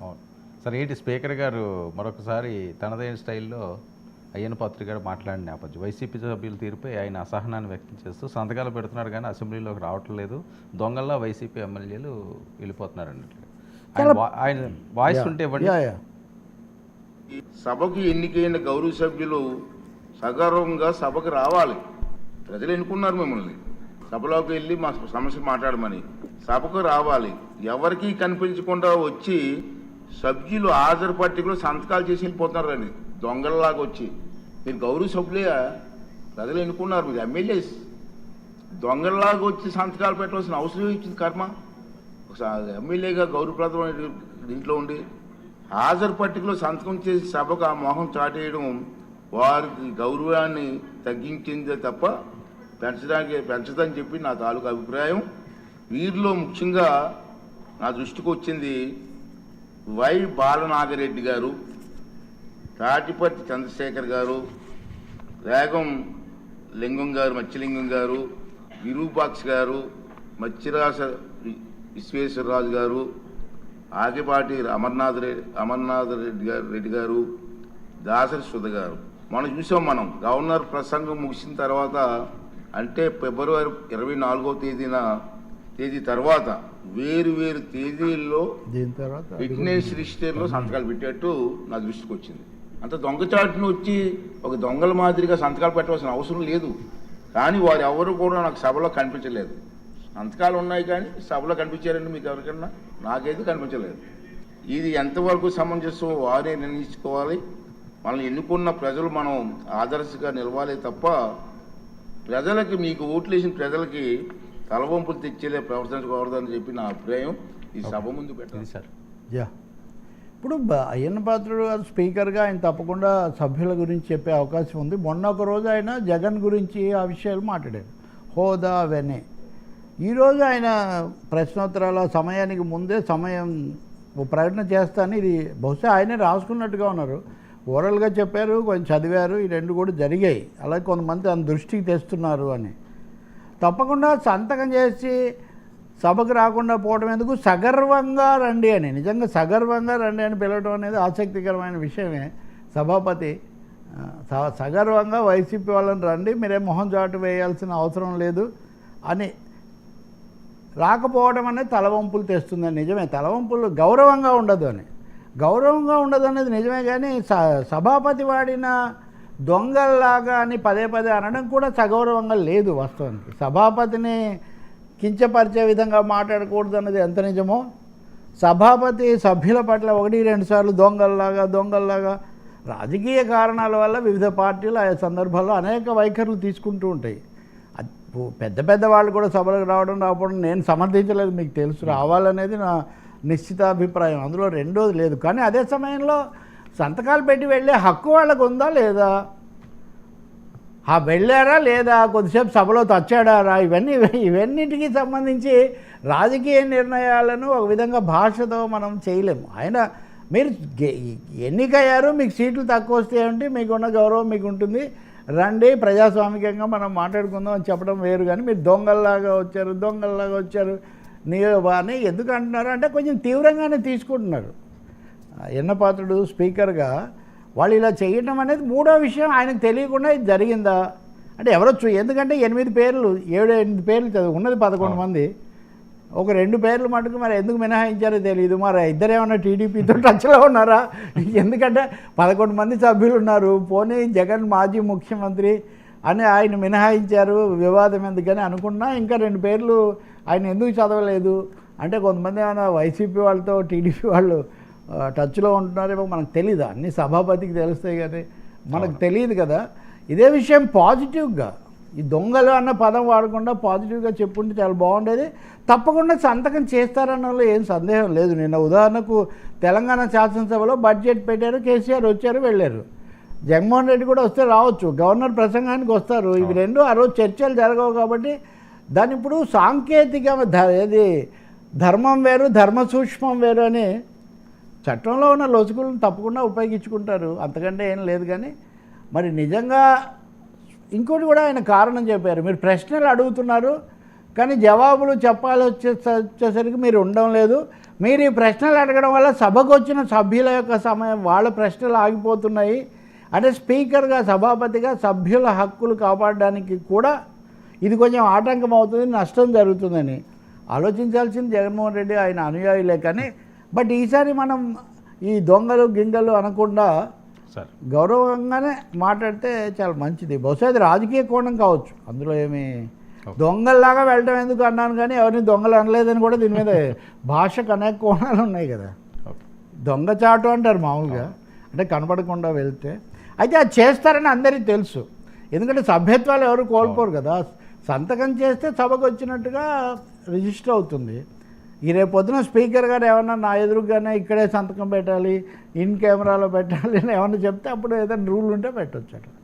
అవును. సరే ఏంటి స్పీకర్ గారు మరొకసారి తనదైన స్టైల్లో అయ్యన్న పాత్రుడు గారు మాట్లాడిన నేపథ్యం వైసీపీ సభ్యుల తీరుపై ఆయన అసహనాన్ని వ్యక్తం చేస్తూ సంతకాలు పెడుతున్నారు కానీ అసెంబ్లీలోకి రావటం లేదు, దొంగల్లా వైసీపీ ఎమ్మెల్యేలు వెళ్ళిపోతున్నారు అన్నట్లు ఆయన వాయిస్ ఉంటే ఇవ్వండి. సభకు ఎన్నికైన గౌరవ సభ్యులు సగర్వంగా సభకు రావాలి. ప్రజలు ఎన్నుకున్నారు మిమ్మల్ని సభలోకి వెళ్ళి మా సమస్య మాట్లాడమని. సభకు రావాలి. ఎవరికీ కనిపించకుండా వచ్చి సభ్యులు హాజరు పట్టికలో సంతకాలు చేసి వెళ్ళిపోతున్నారండి దొంగలలాగా వచ్చి. మీరు గౌరవ సభ్యులే, ప్రజలు ఎన్నుకున్నారు, మీరు ఎమ్మెల్యేస్. దొంగలలాగా వచ్చి సంతకాలు పెట్టవలసిన అవసరం ఇచ్చింది కర్మ. ఎమ్మెల్యేగా గౌరవప్రదమైన దీంట్లో ఉండి హాజరు పట్టికలో సంతకం చేసి సభకు ఆ మొహం చాటేయడం వారికి గౌరవాన్ని తగ్గించిందే తప్ప పెంచదని చెప్పి నా తాలూకు అభిప్రాయం. వీరిలో ముఖ్యంగా నా దృష్టికి వచ్చింది వై బాలనాగరెడ్డి గారు, తాటిపర్తి చంద్రశేఖర్ గారు, రేగం లింగం గారు, మత్స్యలింగం గారు, విరూపాక్ష గారు, మత్స్యరాస విశ్వేశ్వరరాజు గారు, ఆకిపాటి అమర్నాథ్ రెడ్డి గారు, దాసరి సుధ గారు. మనం చూసాం. మనం గవర్నర్ ప్రసంగం ముగిసిన తర్వాత అంటే ఫిబ్రవరి 24వ తేదీ తర్వాత వేరు తేదీల్లో ఫిట్నెస్ రిజిస్టర్లో సంతకాలు పెట్టేట్టు నా దృష్టికి వచ్చింది. అంత దొంగచాటును వచ్చి ఒక దొంగల మాదిరిగా సంతకాలు పెట్టవలసిన అవసరం లేదు. కానీ వారు ఎవరు కూడా నాకు సభలో కనిపించలేదు. సంతకాలు ఉన్నాయి కానీ సభలో కనిపించారండి మీకు ఎవరికన్నా? నాకైతే కనిపించలేదు. ఇది ఎంతవరకు సమంజసం వారే నిర్ణయించుకోవాలి. మనల్ని ఎన్నుకున్న ప్రజలు మనం ఆదర్శంగా నిలవాలి తప్ప ప్రజలకి, మీకు ఓట్లు వేసిన ప్రజలకి తలవంపులు తెచ్చేలే ప్రవర్తించకూడదని చెప్పి నా అభిప్రాయం. ఈ సభ ముందు పెట్టాలి సార్. ఇప్పుడు అయ్యన్న పాత్రుడు గారు స్పీకర్గా ఆయన తప్పకుండా సభ్యుల గురించి చెప్పే అవకాశం ఉంది. మొన్న ఒక రోజు ఆయన జగన్ గురించి ఆ విషయాలు మాట్లాడారు, హోదా అవన్నీ. ఈరోజు ఆయన ప్రశ్నోత్తరాల సమయానికి ముందే ప్రకటన చేస్తాను, ఇది బహుశా ఆయనే రాసుకున్నట్టుగా ఉన్నారు. ఓరల్గా చెప్పారు, కొంచెం చదివారు, ఈ రెండు కూడా జరిగాయి. అలాగే కొంతమంది తన దృష్టికి తెస్తున్నారు అని. తప్పకుండా సంతకం చేసి సభకు రాకుండా పోవడం ఎందుకు, సగర్వంగా రండి అని, నిజంగా సగర్వంగా రండి అని పిలవడం అనేది ఆసక్తికరమైన విషయమే. సభాపతి సగర్వంగా వైసీపీ వాళ్ళని రండి, మీరే మొహం చాటు వేయాల్సిన అవసరం లేదు అని రాకపోవడం అనేది తలవంపులు తెస్తుందని. నిజమే, తలవంపులు గౌరవంగా ఉండదు అనేది నిజమే. కానీ సభాపతి వాడిన దొంగల్లాగా అని పదే అనడం కూడా సగౌరవంగా లేదు. వాస్తవానికి సభాపతిని కించపరిచే విధంగా మాట్లాడకూడదు అన్నది ఎంత నిజమో, సభాపతి సభ్యుల పట్ల 1-2 సార్లు దొంగల్లాగా రాజకీయ కారణాల వల్ల వివిధ పార్టీలు ఆయా సందర్భాల్లో అనేక వైఖరులు తీసుకుంటూ ఉంటాయి. పెద్ద వాళ్ళు కూడా సభలకు రాకపోవడం నేను సమర్థించలేదు, మీకు తెలుసు. రావాలనేది నా నిశ్చిత అభిప్రాయం, అందులో రెండోది లేదు. కానీ అదే సమయంలో సంతకాలు పెట్టి వెళ్ళే హక్కు వాళ్ళకు ఉందా లేదా, వెళ్ళారా లేదా, కొద్దిసేపు సభలో తచ్చాడారా, ఇవన్నిటికీ సంబంధించి రాజకీయ నిర్ణయాలను ఒక విధంగా భాషతో మనం చేయలేము. మీరు ఎన్నికయ్యారు, మీకు సీట్లు తక్కువ వస్తాయంటే మీకున్న గౌరవం మీకు ఉంటుంది, రండి ప్రజాస్వామికంగా మనం మాట్లాడుకుందాం అని చెప్పడం వేరు. కానీ మీరు దొంగల్లాగా వచ్చారు అని ఎందుకు అంటున్నారు అంటే కొంచెం తీవ్రంగానే తీసుకుంటున్నారు. అయ్యన్న పాత్రుడు స్పీకర్గా వాళ్ళు ఇలా చేయడం అనేది మూడో విషయం. ఆయనకు తెలియకుండా ఇది జరిగిందా అంటే ఎవరో ఎందుకంటే 7 పేర్లు చదువు ఉన్నది 11 మంది, ఒక 2 పేర్లు మటుకు మరి ఎందుకు మినహాయించారో తెలియదు. మరి ఇద్దరేమన్నా టీడీపీతో టచ్లో ఉన్నారా? ఎందుకంటే 11 మంది సభ్యులు ఉన్నారు, పోనీ జగన్ మాజీ ముఖ్యమంత్రి అని ఆయన మినహాయించారు, వివాదం ఎందుకని అనుకున్నా. ఇంకా 2 పేర్లు ఆయన ఎందుకు చదవలేదు అంటే కొంతమంది ఏమైనా వైసీపీ వాళ్ళతో టీడీపీ వాళ్ళు టచ్లో ఉంటున్నారేమో మనకు తెలీదు. అన్నీ సభాపతికి తెలుస్తాయి కానీ మనకు తెలియదు కదా. ఇదే విషయం పాజిటివ్గా, ఈ దొంగలు అన్న పదం వాడకుండా పాజిటివ్గా చెప్పుంటే చాలా బాగుండేది. తప్పకుండా సంతకం చేస్తారన్నలో ఏం సందేహం లేదు. నిన్న ఉదాహరణకు తెలంగాణ శాసనసభలో బడ్జెట్ పెట్టారు, కేసీఆర్ వచ్చారు, వెళ్ళారు. జగన్మోహన్ రెడ్డి కూడా వస్తే రావచ్చు, గవర్నర్ ప్రసంగానికి వస్తారు. ఇవి రెండు ఆ రోజు చర్చలు జరగవు కాబట్టి దాని ఇప్పుడు సాంకేతిక ధర్మం వేరు, ధర్మ సూక్ష్మం వేరు అని చట్టంలో ఉన్న లొసుగులను తప్పకుండా ఉపయోగించుకుంటారు, అంతకంటే ఏం లేదు. కానీ మరి నిజంగా ఇంకోటి కూడా ఆయన కారణం చెప్పారు, మీరు ప్రశ్నలు అడుగుతున్నారు కానీ జవాబులు చెప్పాలి వచ్చేసరికి మీరు ఉండడం లేదు, మీరు ఈ ప్రశ్నలు అడగడం వల్ల సభకు వచ్చిన సభ్యుల యొక్క సమయం వాళ్ళ ప్రశ్నలు ఆగిపోతున్నాయి. అంటే స్పీకర్గా, సభాపతిగా సభ్యుల హక్కులు కాపాడడానికి కూడా ఇది కొంచెం ఆటంకం అవుతుంది, నష్టం జరుగుతుందని ఆలోచించాల్సింది జగన్మోహన్ రెడ్డి, ఆయన అనుయాయులే. కానీ బట్ ఈసారి మనం ఈ దొంగలు గింగలు అనకుండా సార్ గౌరవంగానే మాట్లాడితే చాలా మంచిది. బహుశా అది రాజకీయ కోణం కావచ్చు, అందులో ఏమి దొంగల్లాగా వెళ్ళడం ఎందుకు అన్నాను, కానీ ఎవరిని దొంగలు అనలేదని కూడా దీని మీద భాషకు అనేక కోణాలు ఉన్నాయి కదా. దొంగచాటు అంటారు మామూలుగా, అంటే కనపడకుండా వెళ్తే. అయితే అది చేస్తారని అందరికీ తెలుసు, ఎందుకంటే సభ్యత్వాలు ఎవరు కోల్పోరు కదా. సంతకం చేస్తే సభకు వచ్చినట్టుగా రిజిస్టర్ అవుతుంది. ఈ రేపు పొద్దున స్పీకర్ గారు ఏమన్నా నా ఎదురుగానే ఇక్కడే సంతకం పెట్టాలి, ఇన్ కెమెరాలో పెట్టాలి అని ఏమన్నా చెప్తే అప్పుడు ఏదైనా రూల్ ఉంటే పెట్టవచ్చు అట్లా.